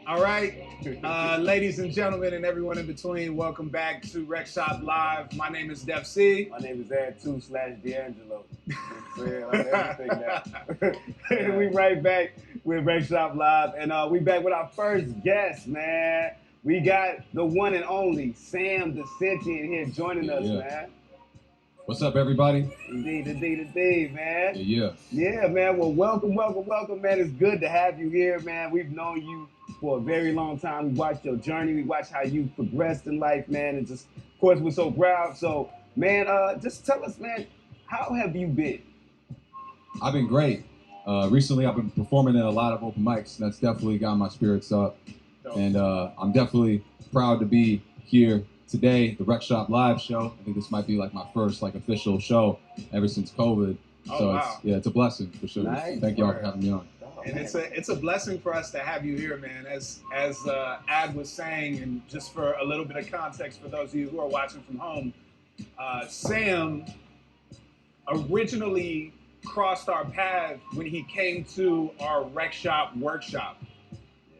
All right, ladies and gentlemen, and everyone in between, welcome back to Wreckshop Live. My name is Def C. My name is Ad2 / D'Angelo. You know what I'm saying? I'm everything now. We right back with Wreckshop Live, and we back with our first guest, man. We got the one and only Sam the Sentient here joining us, man. What's up, everybody? Indeed, man. Yeah. Yeah, man. Well, welcome, man. It's good to have you here, man. We've known you for a very long time. We watched your journey. We watched how you progressed in life, man. And just, of course, we're so proud. So, man, just tell us, man, how have you been? I've been great. Recently, I've been performing at a lot of open mics, and that's definitely got my spirits up. And I'm definitely proud to be here today, the Wreckshop Live show. I think this might be like my first official show ever since COVID. Wow. It's a blessing for sure. Nice. Thank y'all for having me on. And it's a blessing for us to have you here, man. As Ad was saying, and just for a little bit of context for those of you who are watching from home, Sam originally crossed our path when he came to our Wreckshop workshop,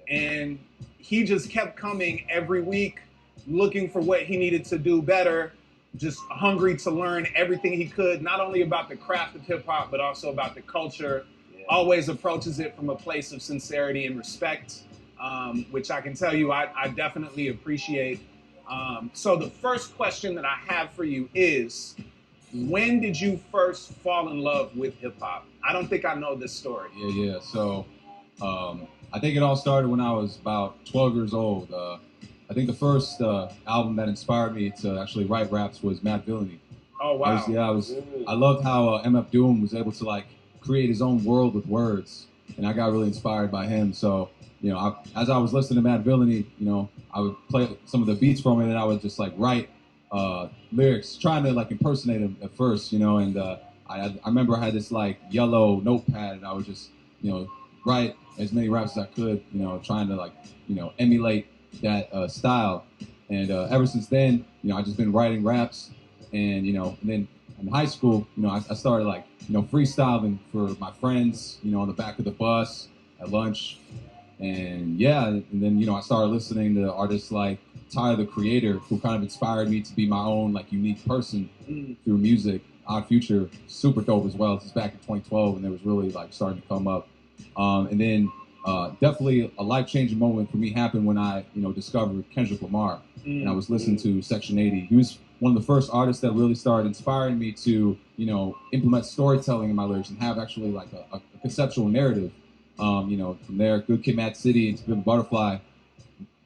and he just kept coming every week, looking for what he needed to do better, just hungry to learn everything he could, not only about the craft of hip hop, but also about the culture. Always approaches it from a place of sincerity and respect, which I can tell you I definitely appreciate. So the first question that I have for you is, when did you first fall in love with hip hop? I don't think I know this story. Yeah. So I think it all started when I was about 12 years old. I think the first album that inspired me to actually write raps was Mad Villainy. Oh wow! I loved how MF Doom was able to create his own world with words, and I got really inspired by him. So as I was listening to Mad Villainy, I would play some of the beats from it, and I would just write lyrics, trying to impersonate him at first, and I remember I had this yellow notepad, and I would just write as many raps as I could, trying to emulate that style. And ever since then, I just been writing raps, and and then in high school, I started freestyling for my friends, on the back of the bus at lunch, and then I started listening to artists like Tyler the Creator, who kind of inspired me to be my own unique person through music. Odd Future, super dope as well. This is back in 2012, and it was really starting to come up. And then definitely a life-changing moment for me happened when I discovered Kendrick Lamar, and I was listening to Section 80. He was one of the first artists that really started inspiring me to implement storytelling in my lyrics and have actually a conceptual narrative. From there, Good Kid, Mad City, and To Pimp a Butterfly,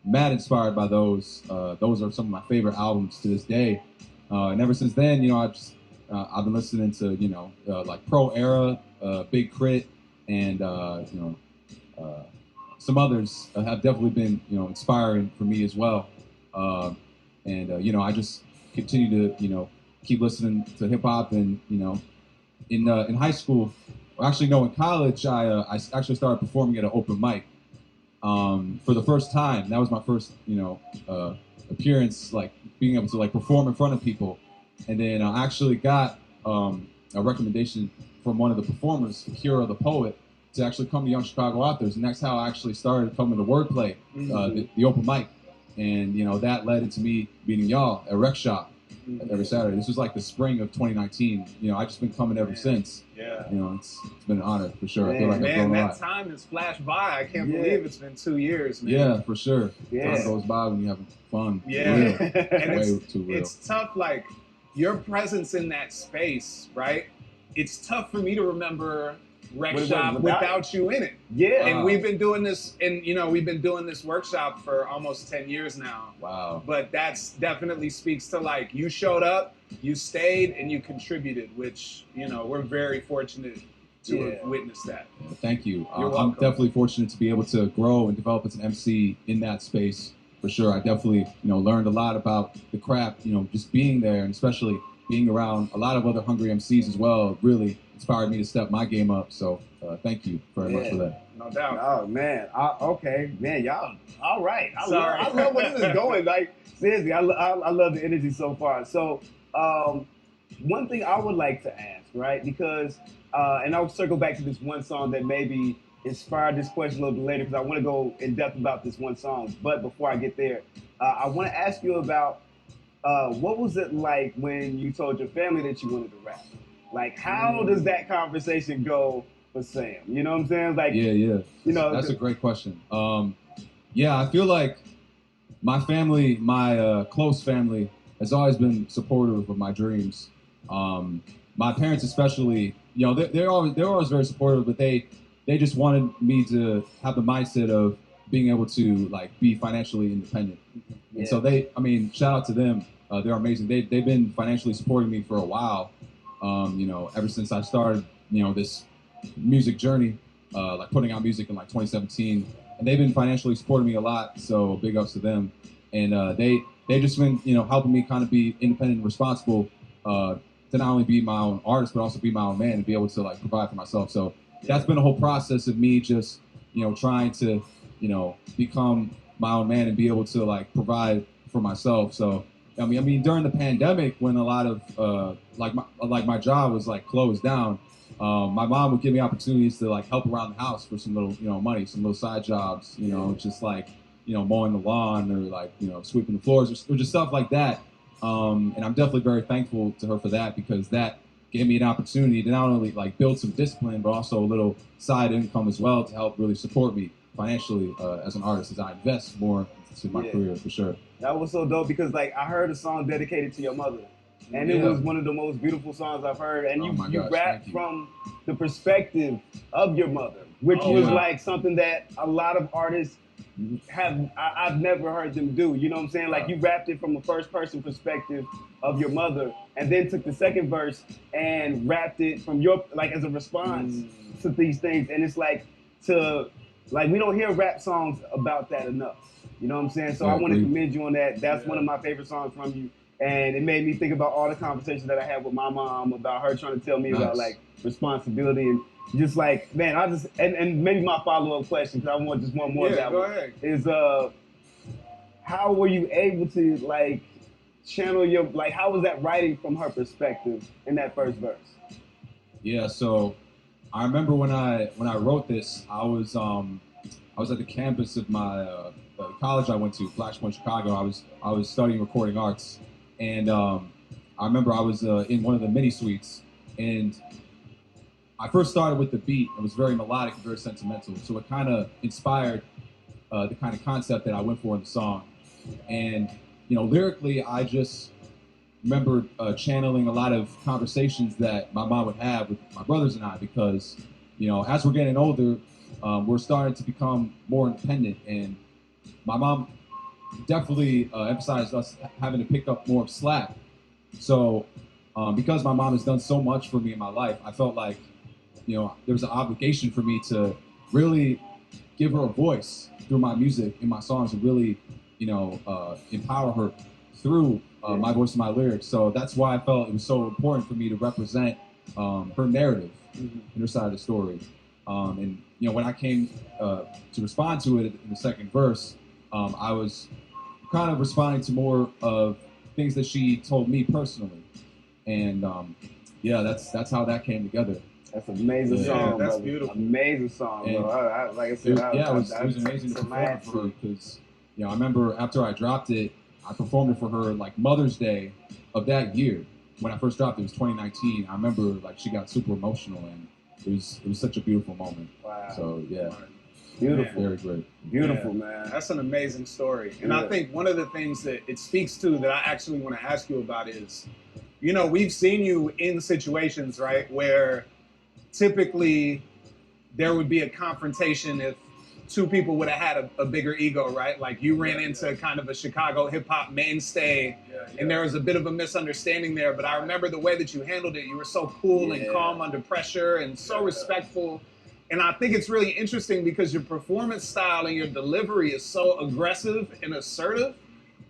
mad inspired by those. Those are some of my favorite albums to this day. And ever since then, I've been listening to Pro Era, Big Crit, and some others have definitely been inspiring for me as well. I just continue to keep listening to hip hop, and in high school, or actually no, in college, I actually started performing at an open mic for the first time. That was my first appearance, being able to perform in front of people. And then I actually got a recommendation from one of the performers, Hero the Poet, to actually come to Young Chicago Authors, and that's how I actually started coming to Wordplay, the open mic, and that led into me meeting y'all at Wreckshop every Saturday. This was the spring of 2019. I've just been coming ever since. Yeah. It's been an honor for sure. I feel like I've Man, grown a that lot. time has flashed by. I can't believe it's been 2 years, man. Yeah, for sure. Yeah. Time goes by when you're having fun. Yeah. Real. And Way too real. it's tough, your presence in that space, right? It's tough for me to remember Wreckshop without you in it. Yeah. And we've been doing this, and we've been doing this workshop for almost 10 years now. Wow. But that's definitely speaks to you showed up, you stayed, and you contributed, which we're very fortunate to have witnessed that. Yeah, thank you. You're I'm welcome. definitely fortunate to be able to grow and develop as an MC in that space. For sure, I definitely learned a lot about the craft. Just being there, and especially being around a lot of other hungry MCs as well, really inspired me to step my game up. So thank you very much for that. No doubt. Oh man, okay, man, y'all, all right. I Sorry. love where this is going. Seriously, I love the energy so far. So, one thing I would like to ask, right? Because, and I'll circle back to this one song that maybe inspired this question a little bit later because I want to go in depth about this one song. But before I get there, I want to ask you about what was it like when you told your family that you wanted to rap? Like, how does that conversation go for Sam? You know what I'm saying? Like, Yeah. you know, That's a great question. Yeah, I feel like my family, my close family, has always been supportive of my dreams. My parents, especially, you know, they're always very supportive, but they just wanted me to have the mindset of being able to like be financially independent. And so I mean, shout out to them. They're amazing. They've been financially supporting me for a while. You know, ever since I started, you know, this music journey, like putting out music in like 2017, and they've been financially supporting me a lot. So big ups to them. And they just been, you know, helping me kind of be independent and responsible to not only be my own artist but also be my own man and be able to like provide for myself. So that's been a whole process of me just, you know, trying to, you know, become my own man and be able to like provide for myself. So I mean, during the pandemic, when a lot of like my job was like closed down, my mom would give me opportunities to like help around the house for some little, you know, money, some little side jobs, you know, just like, you know, mowing the lawn or like, you know, sweeping the floors or just stuff like that. And I'm definitely very thankful to her for that because that gave me an opportunity to not only like build some discipline, but also a little side income as well to help really support me financially as an artist as I invest more into my career for sure. That was so dope because like I heard a song dedicated to your mother. And it was one of the most beautiful songs I've heard. And you rap from the perspective of your mother, which was like something that a lot of artists I've never heard them do. You know what I'm saying? Like you rapped it from a first person perspective of your mother and then took the second verse and rapped it from your, like as a response to these things. And it's like we don't hear rap songs about that enough. You know what I'm saying? So I want to commend you on that. That's one of my favorite songs from you. And it made me think about all the conversations that I had with my mom about her trying to tell me about like responsibility and just like, man, and maybe my follow-up question, because I want just one more of that one, is how were you able to like channel your, like how was that writing from her perspective in that first verse? Yeah, so I remember when I wrote this, I was at the campus of my the college I went to, Flashpoint, Chicago. I was studying recording arts, and I remember I was in one of the mini suites, and I first started with the beat. It was very melodic and very sentimental, so it kind of inspired the kind of concept that I went for in the song. And you know, lyrically, I just remember channeling a lot of conversations that my mom would have with my brothers and I, because you know, as we're getting older, we're starting to become more independent, and my mom definitely emphasized us having to pick up more slack. So because my mom has done so much for me in my life, I felt like, you know, there was an obligation for me to really give her a voice through my music and my songs and really, you know, empower her through my voice and my lyrics. So that's why I felt it was so important for me to represent her narrative and her side of the story. And, you know, when I came to respond to it in the second verse, I was kind of responding to more of things that she told me personally. And yeah, that's how that came together. That's an amazing song, that's brother. Beautiful. Amazing song, bro. Like I said, it was amazing to perform for her because, you know, I remember after I dropped it, I performed it for her like Mother's Day of that year. When I first dropped it, it was 2019. I remember like she got super emotional, and it was such a beautiful moment. Wow. So yeah. Beautiful. Very great. Beautiful, man. That's an amazing story. And I think one of the things that it speaks to that I actually want to ask you about is, you know, we've seen you in situations, right, where typically there would be a confrontation if two people would have had a bigger ego, right? Like you ran into kind of a Chicago hip hop mainstay and there was a bit of a misunderstanding there. But I remember the way that you handled it. You were so cool and calm under pressure and so respectful. And I think it's really interesting because your performance style and your delivery is so aggressive and assertive.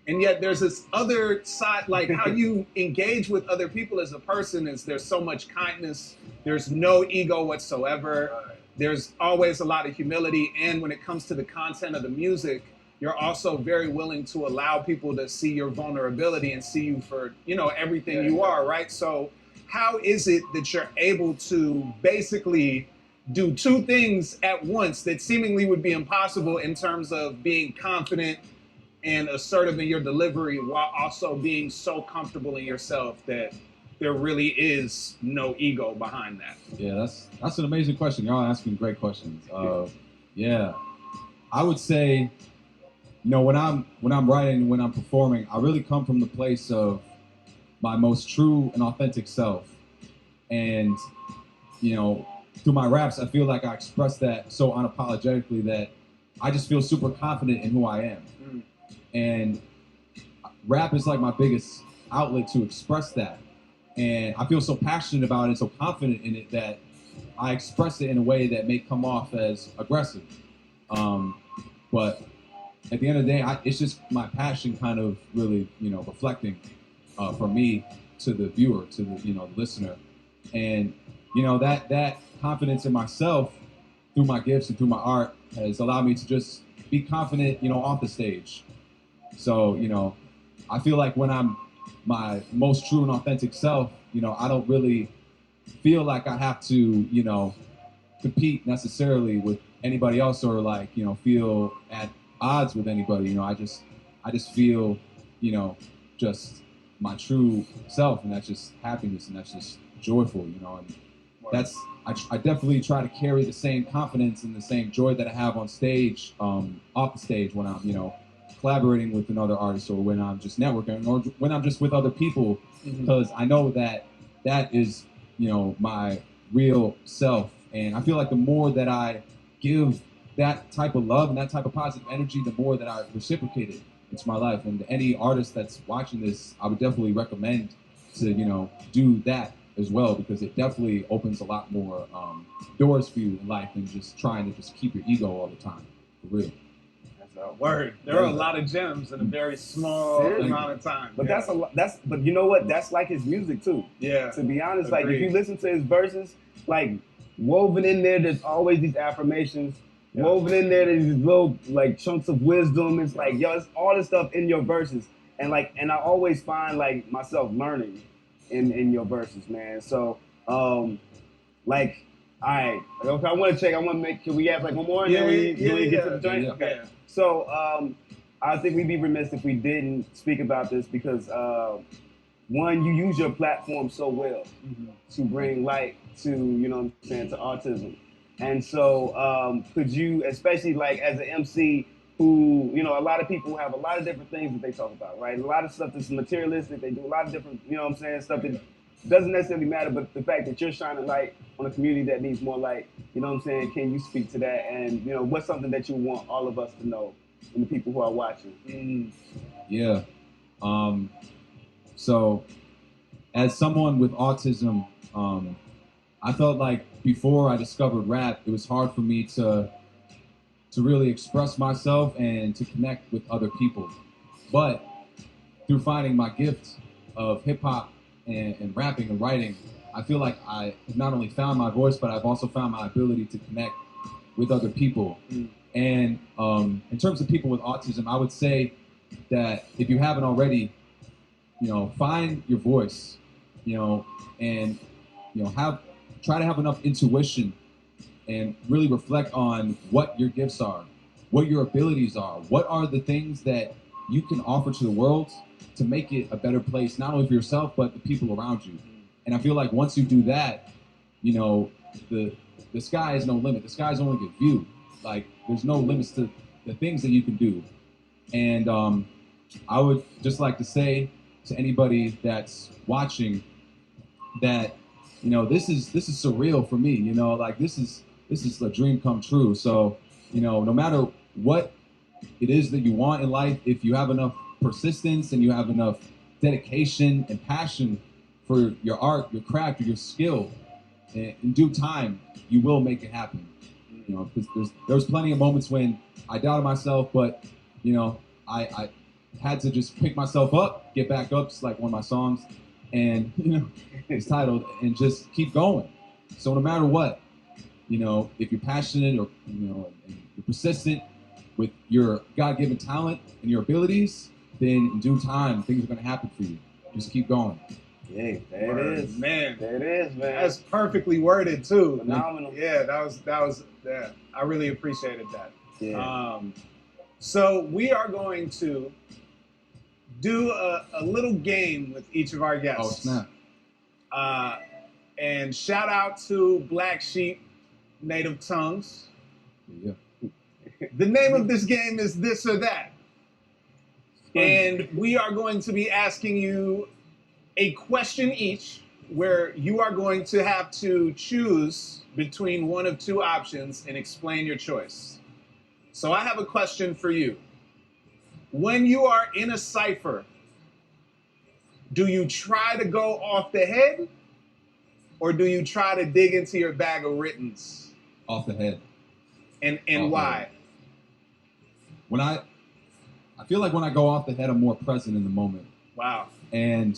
And yet there's this other side, like how you engage with other people as a person is there's so much kindness. There's no ego whatsoever. There's always a lot of humility. And when it comes to the content of the music, you're also very willing to allow people to see your vulnerability and see you for, you know, everything you are, right? So how is it that you're able to basically do two things at once that seemingly would be impossible in terms of being confident and assertive in your delivery while also being so comfortable in yourself that there really is no ego behind that? Yeah, that's an amazing question. Y'all asking great questions. Yeah, I would say, when I'm writing, when I'm performing, I really come from the place of my most true and authentic self. And through my raps, I feel like I express that so unapologetically that I just feel super confident in who I am. And rap is like my biggest outlet to express that. And I feel so passionate about it, so confident in it that I express it in a way that may come off as aggressive. But at the end of the day, it's just my passion kind of really, reflecting from me to the viewer, to the listener. And, that confidence in myself through my gifts and through my art has allowed me to just be confident, off the stage. So, I feel like when I'm my most true and authentic self, I don't really feel like I have to, compete necessarily with anybody else or like, feel at odds with anybody. I just feel, just my true self, and that's just happiness, and that's just joyful, and that's, I definitely try to carry the same confidence and the same joy that I have on stage, off the stage when I'm, collaborating with another artist, or when I'm just networking, or when I'm just with other people, because I know that is, my real self. And I feel like the more that I give that type of love and that type of positive energy, the more that I reciprocate it into my life. And any artist that's watching this, I would definitely recommend to, do that as well, because it definitely opens a lot more doors for you in life than just trying to just keep your ego all the time, for real. Word. There are a lot of gems in a very small amount of time. But that's a lot. But you know what? That's like his music too. Yeah. To be honest, like if you listen to his verses, like woven in there's always these affirmations. Yeah. Woven in there, there's these little like chunks of wisdom. It's like, it's all this stuff in your verses, and I always find like myself learning in your verses, man. So, like. All right. Okay, I want to check. Can we have like one more? And then we get to the joint? Yeah. Okay. So I think we'd be remiss if we didn't speak about this because, one, you use your platform so well to bring light to, to autism. And so could you, especially like as an MC who, a lot of people have a lot of different things that they talk about, right? A lot of stuff that's materialistic. They do a lot of different, stuff that doesn't necessarily matter, but the fact that you're shining light on a community that needs more light, can you speak to that? And, what's something that you want all of us to know and the people who are watching? Yeah. So as someone with autism, I felt like before I discovered rap, it was hard for me to really express myself and to connect with other people. But through finding my gift of hip hop and rapping and writing, I feel like I have not only found my voice, but I've also found my ability to connect with other people. And in terms of people with autism, I would say that if you haven't already, find your voice, and try to have enough intuition and really reflect on what your gifts are, what your abilities are, what are the things that you can offer to the world to make it a better place, not only for yourself, but the people around you. And I feel like once you do that, the sky is no limit. The sky's only the view. Like, there's no limits to the things that you can do. And I would just like to say to anybody that's watching that, this is surreal for me. Like this is a dream come true. So, no matter what it is that you want in life, if you have enough persistence and you have enough dedication and passion for your art, your craft, or your skill, in due time, you will make it happen. Because there was plenty of moments when I doubted myself, but, I had to just pick myself up, get back up, just like one of my songs, and, it's titled, and just keep going. So no matter what, if you're passionate or, and you're persistent with your God-given talent and your abilities, then in due time, things are going to happen for you. Just keep going. Yeah, there Word. it is. Man. There it is, man. That's perfectly worded too. Phenomenal. Yeah, that was yeah. I really appreciated that. Yeah. So we are going to do a little game with each of our guests. Oh snap! And shout out to Black Sheep Native Tongues. Yeah. The name of this game is This or That. And we are going to be asking you a question each where you are going to have to choose between one of two options and explain your choice. So I have a question for you. When you are in a cipher, do you try to go off the head or do you try to dig into your bag of writtens? Off the head. And Off why? the head. When I feel like when I go off the head, I'm more present in the moment. Wow. And,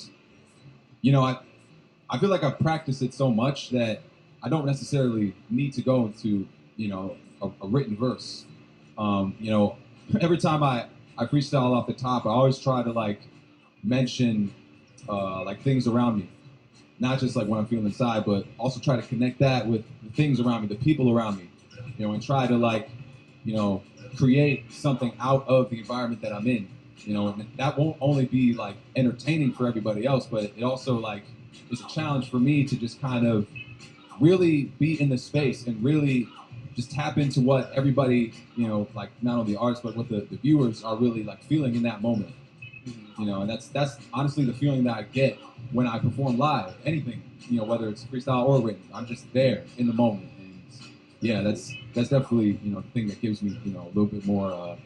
you know, I feel like I've practiced it so much that I don't necessarily need to go into, you know, a written verse. You know, every time I freestyle off the top, I always try to like mention like things around me. Not just like what I'm feeling inside, but also try to connect that with the things around me, the people around me, you know, and try to like, you know, create something out of the environment that I'm in, you know, and that won't only be like entertaining for everybody else, but it also like is a challenge for me to just kind of really be in the space and really just tap into what everybody, you know, like not only the artists, but what the viewers are really like feeling in that moment, you know, and that's honestly the feeling that I get when I perform live, anything, you know, whether it's freestyle or written, I'm just there in the moment. And yeah, that's definitely, you know, the thing that gives me, you know, a little bit more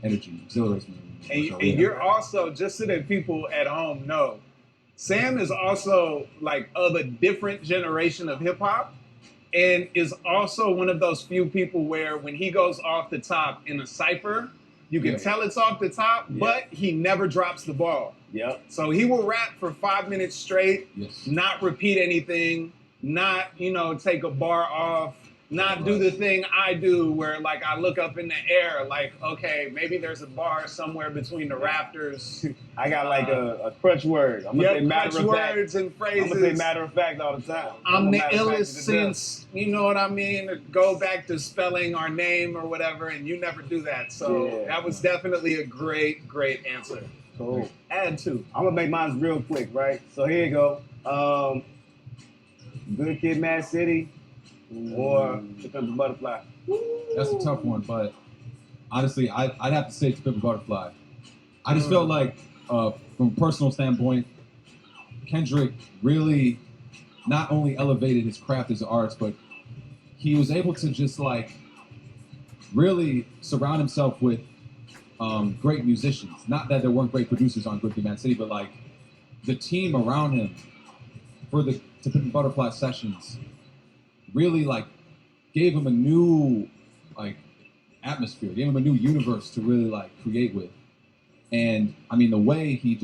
energy, exhilarates me. And you're also, just so that people at home know, Sam is also like of a different generation of hip hop and is also one of those few people where when he goes off the top in a cipher, you can tell it's off the top, but he never drops the ball. Yep. So he will rap for 5 minutes straight, Yes. not repeat anything, not, you know, take a bar off, not do the thing I do where like I look up in the air like, okay, maybe there's a bar somewhere between the rafters. I got like a crutch word. I'm gonna say matter crutch of fact. words and phrases. I'm gonna say matter of fact all the time. I'm the matter of fact illest to the death. since, you know what I mean? Go back to spelling our name or whatever, and you never do that. So that was definitely a great, great answer. Cool. Add to. I'm gonna make mine real quick, right? So here you go. Good Kid, Mad City, or To Pimp a Butterfly. That's a tough one, but honestly, I'd have to say To Pimp a Butterfly. I just felt like, from a personal standpoint, Kendrick really not only elevated his craft as an artist, but he was able to just like really surround himself with great musicians. Not that there weren't great producers on Good Kid, Mad City, but like the team around him for the To Pimp a Butterfly sessions really like gave him a new like atmosphere, gave him a new universe to really like create with. And I mean, the way he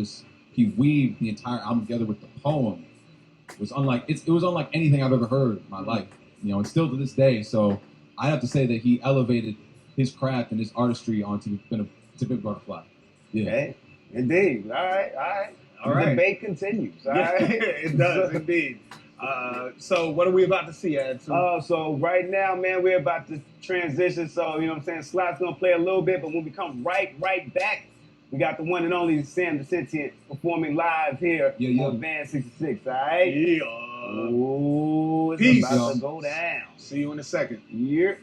weaved the entire album together with the poem was unlike it was unlike anything I've ever heard in my life, you know, and still to this day. So I have to say that he elevated his craft and his artistry onto To Pimp a Butterfly. Yeah. Okay. Indeed. All right. The debate continues. All right. It does indeed. So what are we about to see, Ed? So right now, man, we're about to transition. So, you know what I'm saying? Slot's gonna play a little bit, but when we come right back, we got the one and only Sam the Sentient performing live here on Van 66, all right? Yeah. Ooh, it's Peace. about to go down. See you in a second. Yeah.